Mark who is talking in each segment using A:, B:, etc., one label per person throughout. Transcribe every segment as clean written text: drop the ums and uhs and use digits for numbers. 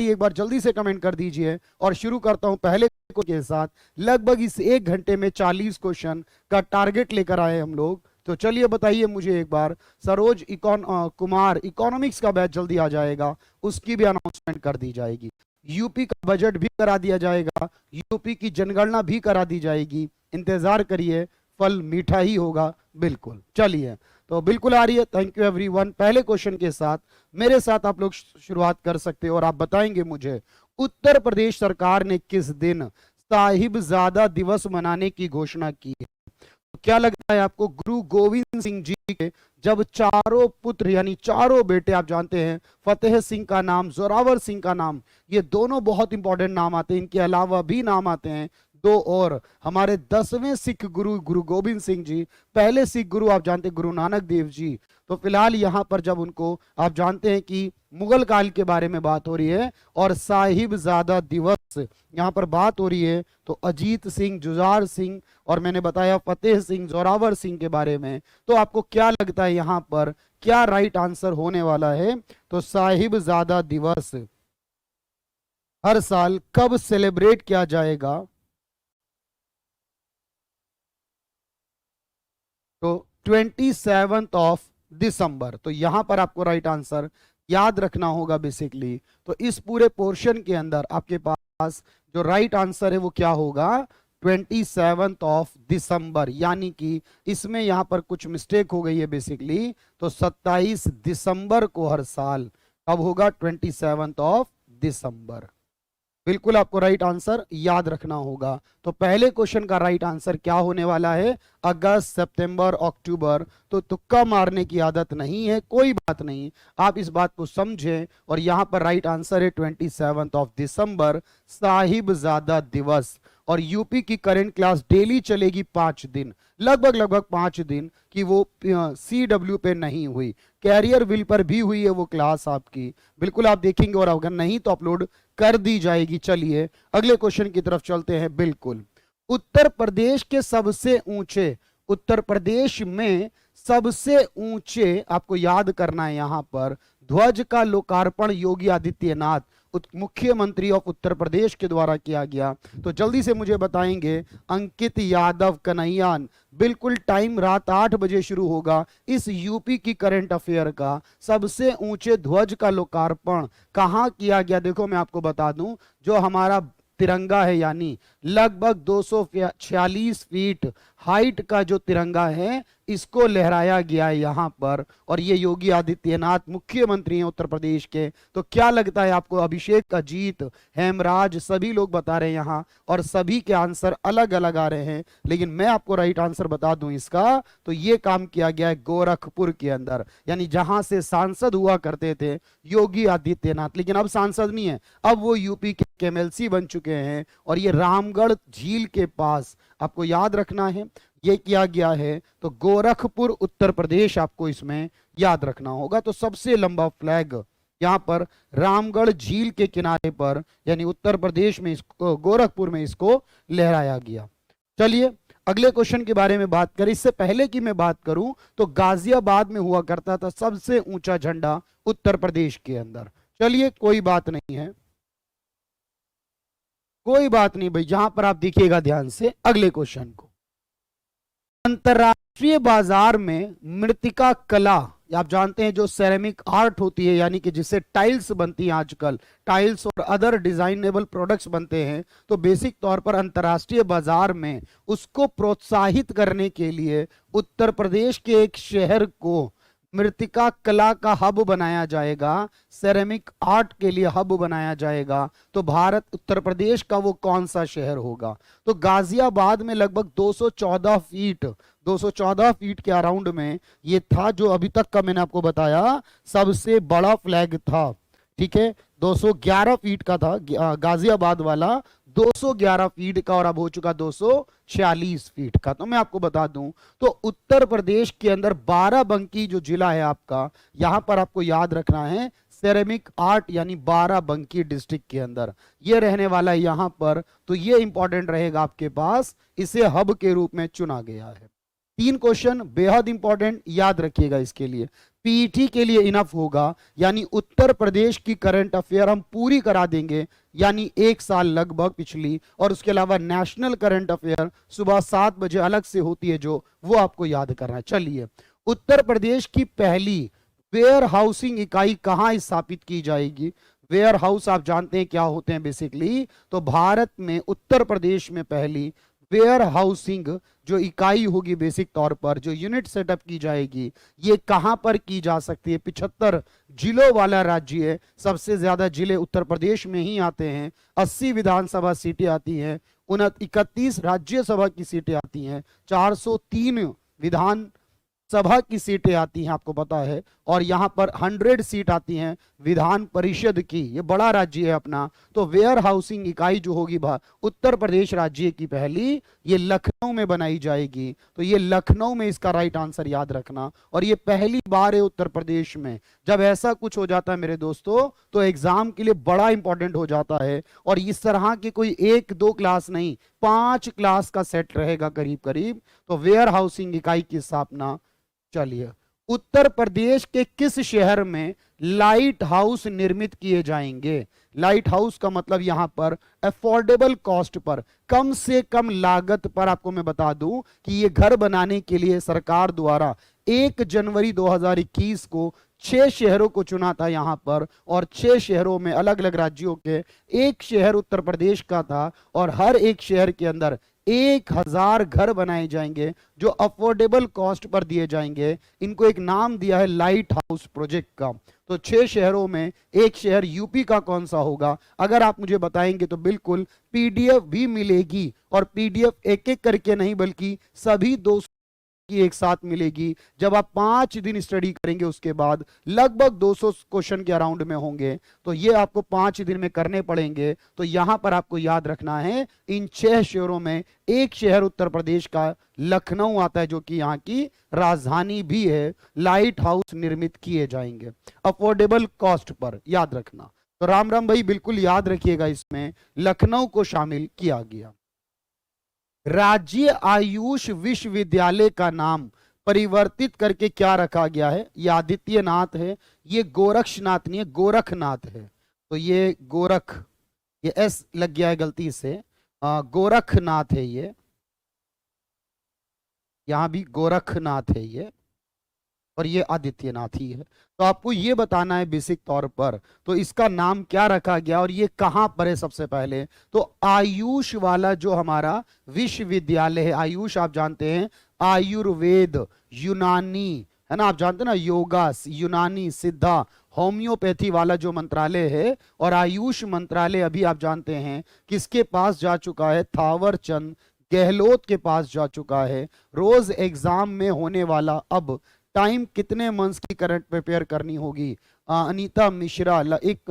A: बताइए एक बार जल्दी से कमेंट कर दीजिए और शुरू करता हूं पहले के साथ। लगभग इस 1 घंटे में 40 क्वेश्चन का टारगेट लेकर आए हम लोग। तो चलिए बताइए मुझे एक बार, सरोज कुमार इकोनॉमिक्स का बैच जल्दी आ जाएगा, उसकी भी अनाउंसमेंट कर दी जाएगी। यूपी का बजट भी करा दिया जाएगा, यूपी की जनगणना भी करा दी जाएगी। इंतजार करिए, फल मीठा ही होगा बिल्कुल। चलिए तो बिल्कुल आ रही है। Thank you everyone. पहले क्वेश्चन के साथ मेरे साथ आप लोग शुरुआत कर सकते हो और आप बताएंगे मुझे, उत्तर प्रदेश सरकार ने किस दिन साहिबजादा दिवस मनाने की घोषणा की है? क्या लगता है आपको? गुरु गोविंद सिंह जी के जब चारों पुत्र यानी चारों बेटे, आप जानते हैं फतेह सिंह का नाम, जोरावर सिंह का नाम, ये दोनों बहुत इंपॉर्टेंट नाम आते हैं। इनके अलावा भी नाम आते हैं दो और, हमारे 10वें सिख गुरु गुरु गोविंद सिंह जी, पहले सिख गुरु आप जानते हैं गुरु नानक देव जी। तो फिलहाल यहां पर जब उनको आप जानते हैं कि मुगल काल के बारे में बात हो रही है और साहिबजादा दिवस यहां पर बात हो रही है, तो अजीत सिंह, जुझार सिंह और मैंने बताया फतेह सिंह, जोरावर सिंह के बारे में। तो आपको क्या लगता है यहां पर क्या राइट आंसर होने वाला है? तो साहिबजादा दिवस हर साल कब सेलिब्रेट किया जाएगा? तो 27 ऑफ दिसंबर। तो यहां पर आपको राइट आंसर याद रखना होगा बेसिकली। तो इस पूरे पोर्शन के अंदर आपके पास जो राइट आंसर है वो क्या होगा? 27 ऑफ दिसंबर, यानी कि इसमें यहां पर कुछ मिस्टेक हो गई है बेसिकली। तो 27 दिसंबर को हर साल कब होगा? 27 ऑफ दिसंबर। बिल्कुल आपको राइट आंसर याद रखना होगा। तो पहले क्वेश्चन का राइट आंसर क्या होने वाला है? अगस्त, सितंबर, अक्टूबर। तो तुक्का मारने की आदत नहीं है, कोई बात नहीं, आप इस बात को समझें। और यहां पर राइट आंसर है 27 ऑफ दिसंबर, साहिबजादा दिवस। और यूपी की करंट क्लास डेली चलेगी 5 दिन, लगभग 5 दिन की वो CW पे नहीं हुई, कैरियर विल पर भी हुई है वो क्लास आपकी। बिल्कुल आप देखेंगे और अगर नहीं तो अपलोड कर दी जाएगी। चलिए अगले क्वेश्चन की तरफ चलते हैं। बिल्कुल, उत्तर प्रदेश के सबसे ऊंचे, उत्तर प्रदेश में सबसे ऊंचे आपको याद करना है यहां पर, ध्वज का लोकार्पण योगी आदित्यनाथ मुख्यमंत्री ऑफ उत्तर प्रदेश के द्वारा किया गया। तो जल्दी से मुझे बताएंगे अंकित यादव कन्हैयान। बिल्कुल टाइम रात 8 बजे शुरू होगा। इस यूपी की करंट अफेयर का सबसे ऊंचे ध्वज का लोकार्पण कहां किया गया? देखो मैं आपको बता दूं, जो हमारा तिरंगा है यानी लगभग 246 फीट हाइट का जो तिरंगा है, इसको लहराया गया है यहां पर। और ये योगी आदित्यनाथ मुख्यमंत्री हैं उत्तर प्रदेश के। तो क्या लगता है आपको? अभिषेक, अजीत, हेमराज सभी लोग बता रहे हैं यहां और सभी के आंसर अलग अलग आ रहे हैं, लेकिन मैं आपको राइट आंसर बता दूं इसका। तो ये काम किया गया है गोरखपुर के अंदर, यानी जहां से सांसद हुआ करते थे योगी आदित्यनाथ, लेकिन अब सांसद नहीं है, अब वो यूपी के MLC बन चुके हैं। और ये रामगढ़ झील के पास आपको याद रखना है ये किया गया है। तो गोरखपुर उत्तर प्रदेश आपको इसमें याद रखना होगा। तो सबसे लंबा फ्लैग यहां पर रामगढ़ झील के किनारे पर यानी उत्तर प्रदेश में इसको, गोरखपुर में इसको लहराया गया। चलिए अगले क्वेश्चन के बारे में बात करें। इससे पहले कि मैं बात करूं तो गाजियाबाद में हुआ करता था सबसे ऊंचा झंडा उत्तर प्रदेश के अंदर। चलिए कोई बात नहीं है, कोई बात नहीं भाई, जहां पर आप देखिएगा ध्यान से अगले क्वेश्चन को। अंतरराष्ट्रीय बाजार में मृतिका कला, आप जानते हैं जो सेरेमिक आर्ट होती है, यानी कि जिससे टाइल्स बनती हैं, आजकल टाइल्स और अदर डिजाइनेबल प्रोडक्ट्स बनते हैं। तो बेसिक तौर पर अंतरराष्ट्रीय बाजार में उसको प्रोत्साहित करने के लिए उत्तर प्रदेश के एक शहर को मृतिका कला का हब बनाया जाएगा, सेरेमिक आर्ट के लिए हब बनाया जाएगा। तो भारत उत्तर प्रदेश का वो कौन सा शहर होगा? तो गाजियाबाद में लगभग 214 फीट के अराउंड में ये था, जो अभी तक का मैंने आपको बताया सबसे बड़ा फ्लैग था। ठीक है, 211 फीट का था गाजियाबाद वाला, 211 फीट का, और अब हो चुका 246 फीट का। तो मैं आपको बता दूं तो उत्तर प्रदेश के अंदर बाराबंकी जो जिला है आपका, यहां पर आपको याद रखना है सेरेमिक आर्ट यानी बाराबंकी डिस्ट्रिक्ट के अंदर ये रहने वाला है यहां पर। तो ये इंपॉर्टेंट रहेगा आपके पास, इसे हब के रूप में चुना गया है। 3 क्वेश्चन बेहद इंपॉर्टेंट, याद रखिएगा इसके लिए। पीईटी के लिए इनफ होगा, यानी उत्तर प्रदेश की करंट अफेयर हम पूरी करा देंगे, यानी 1 साल लगभग पिछली, और उसके अलावा नेशनल करंट अफेयर सुबह 7 बजे अलग से होती है जो, वो आपको याद करना है। चलिए, उत्तर प्रदेश की पहली वेयर हाउसिंग इकाई कहां स्थापित की जाएगी? वेयर हाउस आप जानते हैं क्या होते हैं बेसिकली, तो भारत में उत्तर प्रदेश में पहली वेयर हाउसिंग जो इकाई होगी, बेसिक तौर पर जो यूनिट सेटअप की जाएगी, ये कहां पर की जा सकती है? 75 जिलों वाला राज्य है, सबसे ज्यादा जिले उत्तर प्रदेश में ही आते हैं, 80 विधानसभा सीटें आती हैं, 31 राज्यसभा की सीटें आती हैं, 403 विधान सभा की सीटें आती हैं, आपको पता है, और यहां पर 100 सीट आती हैं विधान परिषद की। ये बड़ा राज्य है अपना। तो वेयर हाउसिंग इकाई जो होगी उत्तर प्रदेश राज्य की पहली, ये लखनऊ में बनाई जाएगी। तो ये लखनऊ में इसका राइट आंसर याद रखना, और ये पहली बार है उत्तर प्रदेश में। जब ऐसा कुछ हो जाता है मेरे दोस्तों, तो एग्जाम के लिए बड़ा इंपॉर्टेंट हो जाता है, और इस तरह की कोई 1-2 क्लास नहीं, 5 क्लास का सेट रहेगा करीब करीब। तो वेयर हाउसिंग इकाई की स्थापना। चलिए, उत्तर प्रदेश के किस शहर में लाइट हाउस निर्मित किए जाएंगे? लाइट हाउस का मतलब यहां पर अफोर्डेबल कॉस्ट पर, कम से कम लागत पर। आपको मैं बता दूं कि ये घर बनाने के लिए सरकार द्वारा 1 जनवरी 2021 को 6 शहरों को चुना था यहां पर, और 6 शहरों में अलग अलग राज्यों के 1 शहर उत्तर प्रदेश का था, और हर एक शहर के अंदर 1000 घर बनाए जाएंगे जो अफोर्डेबल कॉस्ट पर दिए जाएंगे। इनको एक नाम दिया है लाइट हाउस प्रोजेक्ट का। तो 6 शहरों में 1 शहर यूपी का कौन सा होगा? अगर आप मुझे बताएंगे तो बिल्कुल पीडीएफ भी मिलेगी, और पीडीएफ एक एक करके नहीं बल्कि सभी 200 की एक साथ मिलेगी। जब आप 5 दिन स्टडी करेंगे उसके बाद लगभग 200 क्वेश्चन के अराउंड में होंगे, तो ये आपको 5 दिन में करने पड़ेंगे। तो यहां पर आपको याद रखना है, इन 6 शहरों में 1 शहर उत्तर प्रदेश का लखनऊ आता है, जो कि यहाँ की राजधानी भी है। लाइट हाउस निर्मित किए जाएंगे अफोर्डेबल कॉस्ट पर, याद रखना। तो राम राम भाई, बिल्कुल याद रखिएगा, इसमें लखनऊ को शामिल किया गया। राज्य आयुष विश्वविद्यालय का नाम परिवर्तित करके क्या रखा गया है? ये आदित्यनाथ है, ये गोरक्षनाथ नहीं है, गोरखनाथ है। तो ये गोरख, ये एस लग गया है गलती से, गोरखनाथ है ये, यहां भी गोरखनाथ है ये, और ये आदित्यनाथ ही है। तो आपको ये बताना है बेसिक तौर पर, तो इसका नाम क्या रखा गया और ये कहां पर है? सबसे पहले तो आयुष वाला जो हमारा विश्वविद्यालय है, आयुष आप जानते हैं आयुर्वेद, यूनानी है ना, आप जानते हैं ना, योगा, यूनानी, सिद्धा, होम्योपैथी वाला जो मंत्रालय है, और आयुष मंत्रालय अभी आप जानते हैं किसके पास जा चुका है? थावर चंद गहलोत के पास जा चुका है। रोज एग्जाम में होने वाला अब टाइम कितने मंथ्स की करंट प्रिपेयर करनी होगी? अनीता मिश्रा, एक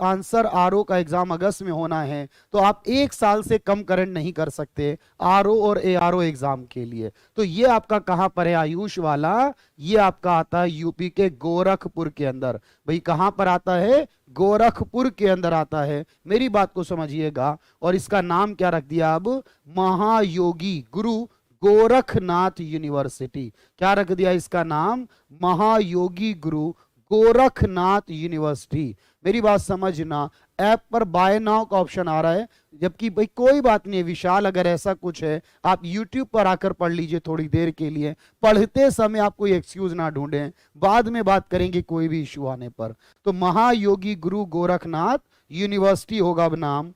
A: आंसर आरओ का एग्जाम अगस्त में होना है, तो आप 1 साल से कम करंट नहीं कर सकते आरओ और एआरओ एग्जाम के लिए। तो ये आपका कहां पर है आयुष वाला? ये आपका आता है यूपी के गोरखपुर के अंदर। भाई कहां पर आता है? गोरखपुर के अंदर आता है। मेरी बात को समझिएगा, और इसका नाम क्या रख दिया अब? महायोगी गुरु गोरखनाथ यूनिवर्सिटी। क्या रख दिया इसका नाम? महायोगी गुरु गोरखनाथ यूनिवर्सिटी। मेरी बात समझना, ऐप पर बाय नाउ का ऑप्शन आ रहा है, जबकि भाई कोई बात नहीं है विशाल, अगर ऐसा कुछ है आप YouTube पर आकर पढ़ लीजिए थोड़ी देर के लिए। पढ़ते समय आप कोई एक्सक्यूज ना ढूंढें, बाद में बात करेंगे कोई भी इश्यू आने पर। तो महायोगी गुरु गोरखनाथ यूनिवर्सिटी होगा अब नाम,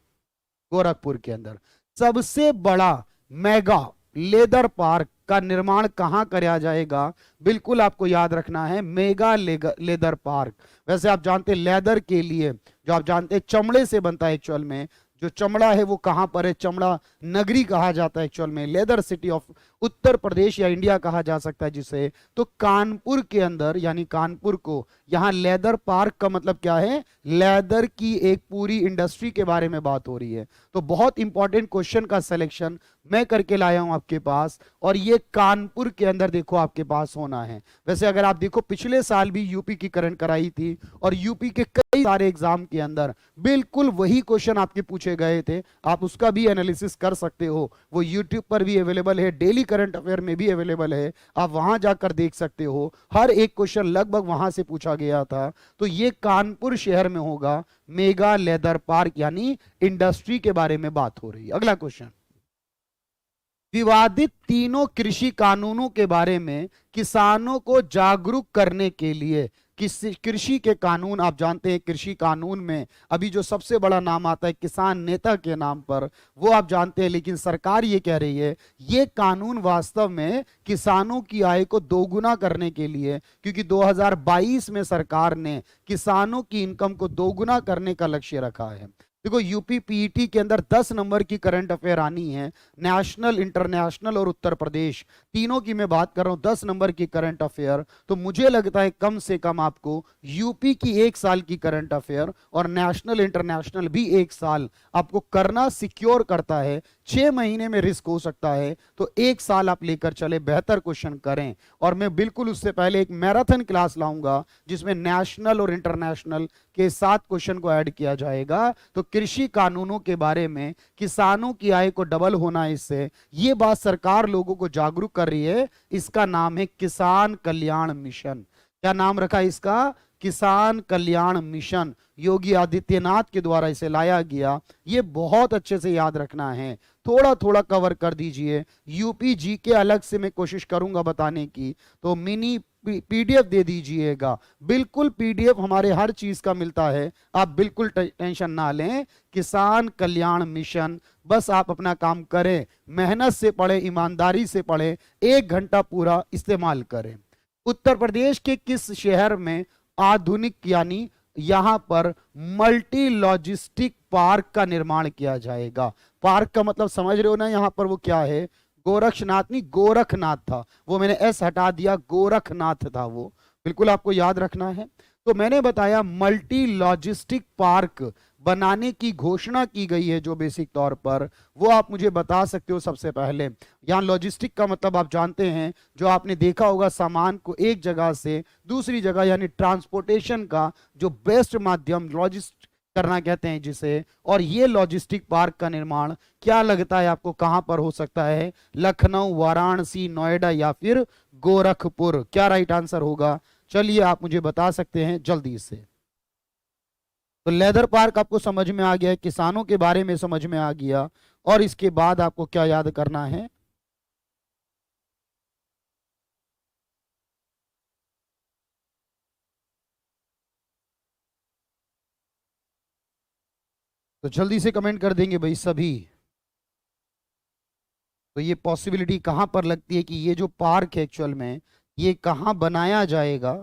A: गोरखपुर के अंदर। सबसे बड़ा मेगा लेदर पार्क का निर्माण कहां कराया जाएगा? बिल्कुल आपको याद रखना है, मेगा लेदर पार्क। वैसे आप जानते हैं लेदर के लिए, जो आप जानते हैं चमड़े से बनता है एक्चुअल में, जो चमड़ा है वो कहां पर है? चमड़ा नगरी कहा जाता है एक्चुअल में, leather city of Uttar Pradesh या इंडिया कहा जा सकता है जिसे। तो कानपुर के अंदर, यानी कानपुर को, यहां लेदर पार्क का मतलब क्या है? लेदर की एक पूरी इंडस्ट्री के बारे में बात हो रही है। तो बहुत इंपॉर्टेंट क्वेश्चन का सिलेक्शन मैं करके लाया हूं आपके पास, और ये कानपुर के अंदर देखो आपके पास होना है। वैसे अगर आप देखो पिछले साल भी यूपी की करंट कराई थी, और यूपी के कई सारे एग्जाम के अंदर बिल्कुल वही क्वेश्चन आपके पूछे गए थे। आप उसका भी एनालिसिस कर सकते हो, वो यूट्यूब पर भी अवेलेबल है, डेली करंट अफेयर में भी अवेलेबल है, आप वहां जाकर देख सकते हो। हर एक क्वेश्चन लगभग वहां से पूछा गया था। तो ये कानपुर शहर में होगा, मेगा लेदर पार्क, यानी इंडस्ट्री के बारे में बात हो रही है। अगला क्वेश्चन, विवादित तीनों कृषि कानूनों के बारे में किसानों को जागरूक करने के लिए कृषि के कानून, आप जानते हैं कृषि कानून में अभी जो सबसे बड़ा नाम आता है किसान नेता के नाम पर, वो आप जानते हैं। लेकिन सरकार ये कह रही है ये कानून वास्तव में किसानों की आय को दोगुना करने के लिए, क्योंकि 2022 में सरकार ने किसानों की इनकम को दोगुना करने का लक्ष्य रखा है। देखो यूपी पीईटी के अंदर 10 नंबर की करंट अफेयर आनी है, नेशनल, इंटरनेशनल और उत्तर प्रदेश, तीनों की मैं बात कर रहा हूं, 10 नंबर की करंट अफेयर। तो मुझे लगता है कम से कम आपको यूपी की 1 साल की करंट अफेयर और नेशनल इंटरनेशनल भी 1 साल आपको करना सिक्योर करता है। 6 महीने में रिस्क हो सकता है, तो 1 साल आप लेकर चले, बेहतर क्वेश्चन करें। और मैं बिल्कुल उससे पहले एक मैराथन क्लास लाऊंगा जिसमें नेशनल और इंटरनेशनल के 7 क्वेश्चन को ऐड किया जाएगा। तो कृषि कानूनों के बारे में, किसानों की आय को डबल होना, इससे ये बात सरकार लोगों को जागरूक कर रही है। इसका नाम है किसान कल्याण मिशन। क्या नाम रखा इसका? किसान कल्याण मिशन। योगी आदित्यनाथ के द्वारा इसे लाया गया। ये बहुत अच्छे से याद रखना है, थोड़ा थोड़ा कवर कर दीजिए। यूपी जी के अलग से मैं कोशिश करूंगा बताने की, तो मिनी पीडीएफ दे दीजिएगा। बिल्कुल पीडीएफ हमारे हर चीज का मिलता है, आप बिल्कुल टेंशन ना लें। किसान कल्याण मिशन, बस आप अपना काम करें, मेहनत से पढ़े, ईमानदारी से पढ़े, 1 घंटा पूरा इस्तेमाल करें। उत्तर प्रदेश के किस शहर में आधुनिक, यानी यहां पर मल्टी लॉजिस्टिक पार्क का निर्माण किया जाएगा? पार्क का मतलब समझ रहे हो ना, यहां पर वो क्या है? गोरक्षनाथ नहीं, गोरखनाथ था वो, मैंने एस हटा दिया, गोरखनाथ था वो, बिल्कुल आपको याद रखना है। तो मैंने बताया मल्टी लॉजिस्टिक पार्क बनाने की घोषणा की गई है जो बेसिक तौर पर, वो आप मुझे बता सकते हो। सबसे पहले यहां लॉजिस्टिक का मतलब आप जानते हैं, जो आपने देखा होगा सामान को एक जगह से दूसरी जगह, यानी ट्रांसपोर्टेशन का जो बेस्ट माध्यम लॉजिस्टिक करना कहते हैं जिसे। और ये लॉजिस्टिक पार्क का निर्माण क्या लगता है आपको कहां पर हो सकता है? लखनऊ, वाराणसी, नोएडा या फिर गोरखपुर? क्या राइट आंसर होगा? चलिए आप मुझे बता सकते हैं जल्दी से। तो लेदर पार्क आपको समझ में आ गया, किसानों के बारे में समझ में आ गया, और इसके बाद आपको क्या याद करना है? तो जल्दी से कमेंट कर देंगे भाई सभी। तो ये पॉसिबिलिटी कहां पर लगती है कि ये जो पार्क है एक्चुअल में ये कहां बनाया जाएगा?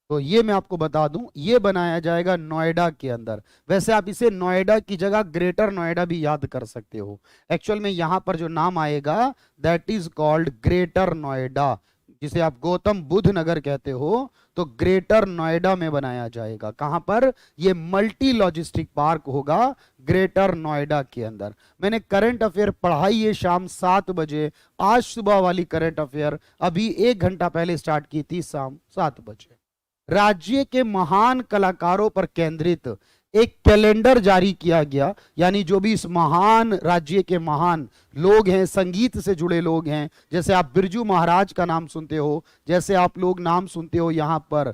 A: तो ये मैं आपको बता दूं, ये बनाया जाएगा नोएडा के अंदर। वैसे आप इसे नोएडा की जगह ग्रेटर नोएडा भी याद कर सकते हो। एक्चुअल में यहां पर जो नाम आएगा that is called greater Noida, जिसे आप गौतम बुद्ध नगर कहते हो। तो ग्रेटर नोएडा में बनाया जाएगा। कहां पर? ये मल्टी लॉजिस्टिक पार्क होगा ग्रेटर नोएडा के अंदर। मैंने करंट अफेयर पढ़ाई है शाम 7 बजे, आज सुबह वाली करंट अफेयर अभी 1 घंटा पहले स्टार्ट की थी, शाम 7 बजे। राज्य के महान कलाकारों पर केंद्रित एक कैलेंडर जारी किया गया, यानी जो भी इस महान राज्य के महान लोग हैं, संगीत से जुड़े लोग हैं, जैसे आप बिरजू महाराज का नाम सुनते हो, जैसे आप लोग नाम सुनते हो यहां पर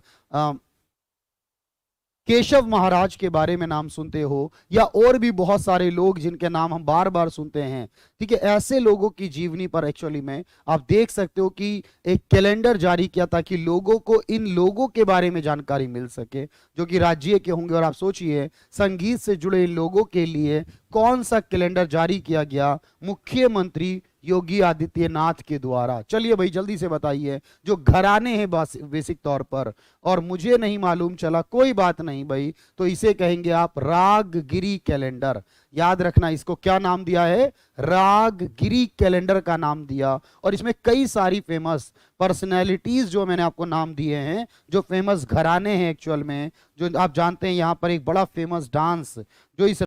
A: केशव महाराज के बारे में नाम सुनते हो, या और भी बहुत सारे लोग जिनके नाम हम बार बार सुनते हैं। ठीक है, ऐसे लोगों की जीवनी पर एक्चुअली में आप देख सकते हो कि एक कैलेंडर जारी किया ताकि लोगों को इन लोगों के बारे में जानकारी मिल सके जो कि राज्य के होंगे। और आप सोचिए संगीत से जुड़े इन लोगों के लिए कौन सा कैलेंडर जारी किया गया? मुख्यमंत्री योगी आदित्यनाथ के द्वारा। चलिए भाई जल्दी से बताइए, जो घराने हैं बेसिक तौर पर, और मुझे नहीं मालूम चला, कोई बात नहीं भाई, तो इसे कहेंगे आप रागगिरी कैलेंडर। याद रखना, इसको क्या नाम दिया है? रागगिरी कैलेंडर का नाम दिया। और इसमें कई सारी फेमस पर्सनैलिटीज जो मैंने आपको नाम दिए हैं, जो फेमस घराने हैं एक्चुअल में, जो आप जानते हैं। यहां पर एक बड़ा फेमस डांस जो इस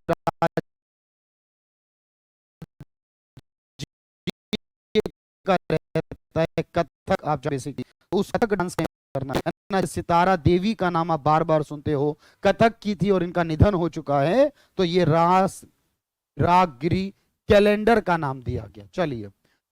A: का रहता है, कथक। आप बेसिकली उस कथक डांस करना है सितारा देवी का नाम आप बार बार सुनते हो, कथक की थी और इनका निधन हो चुका है, तो ये रास रागगिरी कैलेंडर का नाम दिया गया। चलिए